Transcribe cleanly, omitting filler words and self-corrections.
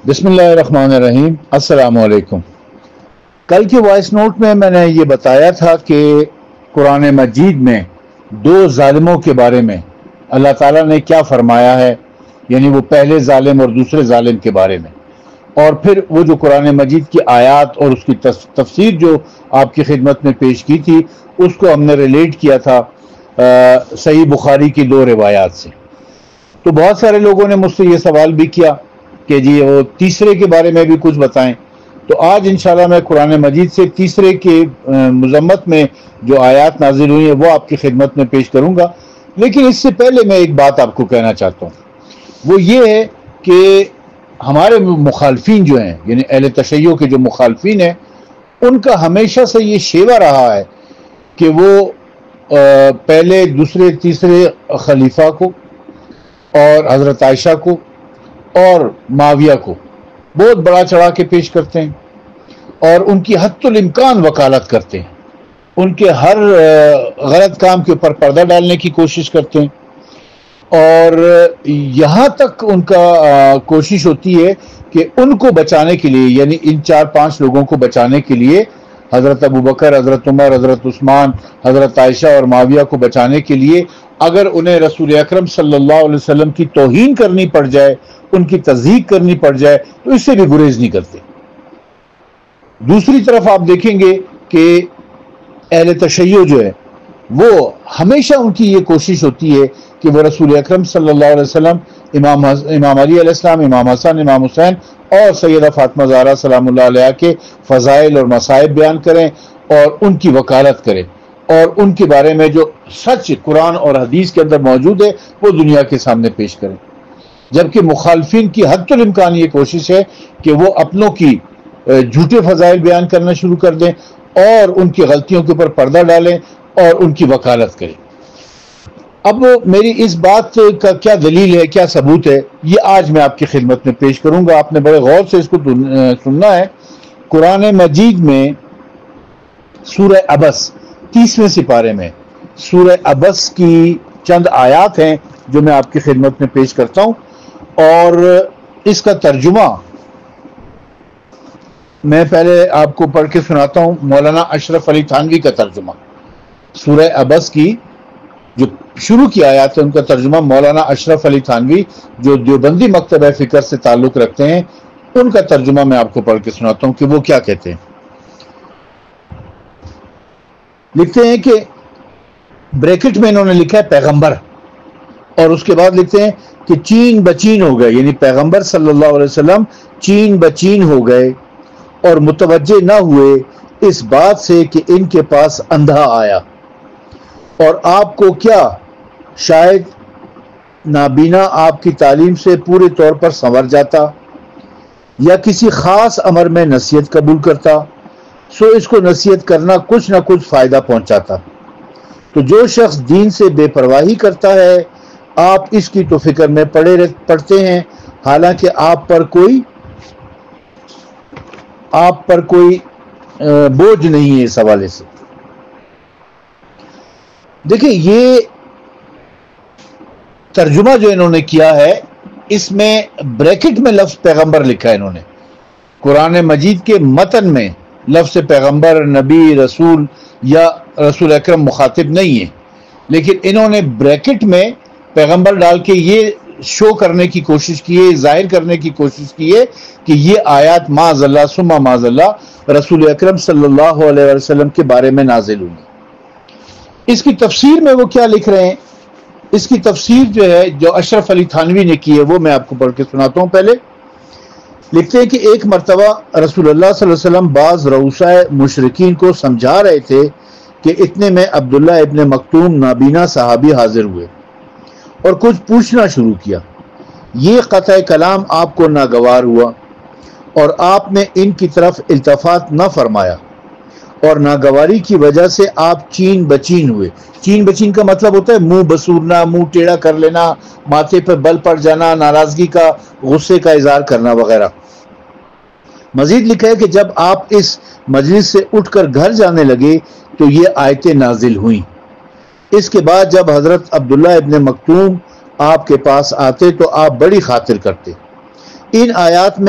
बिस्मिल्लाहिर्रहमानिर्रहीम। अस्सलाम वालेकुम। कल के वॉइस नोट में मैंने ये बताया था कि कुरान मजीद में दो जालिमों के बारे में अल्लाह ताला ने क्या फरमाया है, यानी वो पहले जालिम और दूसरे जालिम के बारे में। और फिर वो जो कुरान मजीद की आयत और उसकी तफसीर जो आपकी खिदमत में पेश की थी, उसको हमने रिलेट किया था सही बुखारी की दो रिवायात से। तो बहुत सारे लोगों ने मुझसे ये सवाल भी किया कि जी वो तीसरे के बारे में भी कुछ बताएं। तो आज इंशाल्लाह मैं कुरान मजीद से तीसरे के मुजम्मत में जो आयत नाजिल हुई है वो आपकी खिदमत में पेश करूंगा। लेकिन इससे पहले मैं एक बात आपको कहना चाहता हूँ, वो ये है कि हमारे मुखालफिन जो हैं, यानी अहले तशय्यो के जो मुखालफिन हैं, उनका हमेशा से ये शेवा रहा है कि वो पहले दूसरे तीसरे खलीफा को और हजरत आयशा को और माविया को बहुत बड़ा चढ़ा के पेश करते हैं और उनकी हद्दुल इम्कान वकालत करते हैं, उनके हर गलत काम के ऊपर पर्दा डालने की कोशिश करते हैं। और यहाँ तक उनका कोशिश होती है कि उनको बचाने के लिए, यानी इन 4-5 लोगों को बचाने के लिए, हज़रत अबू बकर, हज़रत उमर, हज़रत उस्मान, हज़रत आयशा और माविया को बचाने के लिए अगर उन्हें रसूल अकरम सल्लल्लाहु अलैहि वसल्लम की तौहीन करनी पड़ जाए, उनकी तज़हीक करनी पड़ जाए, तो इससे भी गुरेज नहीं करते। दूसरी तरफ आप देखेंगे कि अहले तशय्यो जो है वो हमेशा उनकी ये कोशिश होती है कि वो रसूल अकरम सल्लल्लाहु अलैहि वसल्लम, इमाम अली अलैहिस्सलाम, इमाम हसन, इमाम हुसैन और सैयदा फातिमा ज़हरा सलामुल्लाह अलैहा के फ़ज़ाइल और मसाइब बयान करें और उनकी वकालत करें और उनके बारे में जो सच कुरान और हदीस के अंदर मौजूद है वो दुनिया के सामने पेश करें। जबकि मुखालफिन की हद्दुल इम्कान ये कोशिश है कि वो अपनों की झूठे फ़ज़ाइल बयान करना शुरू कर दें और उनकी गलतियों के ऊपर पर्दा डालें और उनकी वकालत करें। अब मेरी इस बात का क्या दलील है, क्या सबूत है, ये आज मैं आपकी खिदमत में पेश करूंगा। आपने बड़े गौर से इसको सुनना है। कुरान मजीद में सूरह अबस 30वें सिपारे में सूरह अबस की चंद आयात हैं जो मैं आपकी खिदमत में पेश करता हूं और इसका तर्जुमा मैं पहले आपको पढ़ के सुनाता हूं। मौलाना अशरफ अली थानवी का तर्जुमा, सूरह अबस की जो शुरू की आयत है उनका तर्जुमा मौलाना अशरफ अली थानवी जो देवबंदी मकतब फिक्र से ताल्लुक रखते हैं, उनका तर्जुमा मैं आपको पढ़ के सुनाता हूं कि वो क्या कहते हैं। लिखते हैं कि ब्रैकेट में इन्होंने लिखा है पैगंबर, और उसके बाद लिखते हैं कि चीन बचीन हो गए, यानी पैगंबर सल्लल्लाहु अलैहि वसल्लम चीन बचीन हो गए और मुतवज्जे न हुए इस बात से कि इनके पास अंधा आया, और आपको क्या शायद नाबीना आपकी तालीम से पूरे तौर पर संवर जाता या किसी खास अमर में नसीहत कबूल करता, सो इसको नसीहत करना कुछ ना कुछ फायदा पहुंचाता। तो जो शख्स दीन से बेपरवाही करता है, आप इसकी तो फिक्र में पड़ते हैं, हालांकि आप पर कोई बोझ नहीं है। इस हवाले से देखिए, ये तर्जुमा जो इन्होंने किया है इसमें ब्रैकेट में लफ्ज पैगंबर लिखा है इन्होंने। कुरान मजीद के मतन में लफ्ज पैगंबर, नबी, रसूल या रसूल अकरम मुखातिब नहीं है, लेकिन इन्होंने ब्रैकेट में पैगंबर डाल के ये शो करने की कोशिश की है, जाहिर करने की कोशिश की है कि ये आयत माज़ल्ला सुम्मा माज़ल्ला रसूल अकरम सल्लल्लाहु अलैहि वसल्लम के बारे में नाजिल हुई। इसकी तफसीर में वो क्या लिख रहे हैं, इसकी तफसीर जो है जो अशरफ अली थानवी ने की है वो मैं आपको पढ़ के सुनाता हूं। पहले लिखते हैं कि एक मरतबा रसूलुल्लाह सल्लल्लाहु अलैहि वसल्लम बाज़ रऊसाए मुशरिकीन को समझा रहे थे कि इतने में अब्दुल्ला इब्न मक्तूम नाबीना सहाबी हाजिर हुए और कुछ पूछना शुरू किया। ये क़त्अ कलाम आपको नागवार हुआ और आपने इनकी तरफ इल्तफात न फरमाया और नागवारी की वजह से आप चीन बचीन हुए। चीन बचीन का मतलब होता है मुंह बसूरना, मुंह टेढ़ा कर लेना, माथे पर बल पड़ जाना, नाराजगी का, गुस्से का इजहार करना वगैरह। मजीद लिखा है कि जब आप इस मजलिस से उठकर घर जाने लगे तो ये आयतें नाजिल हुई। इसके बाद जब हजरत अब्दुल्ला इब्न मक्तूम आपके पास आते तो आप बड़ी खातिर करते। इन आयात में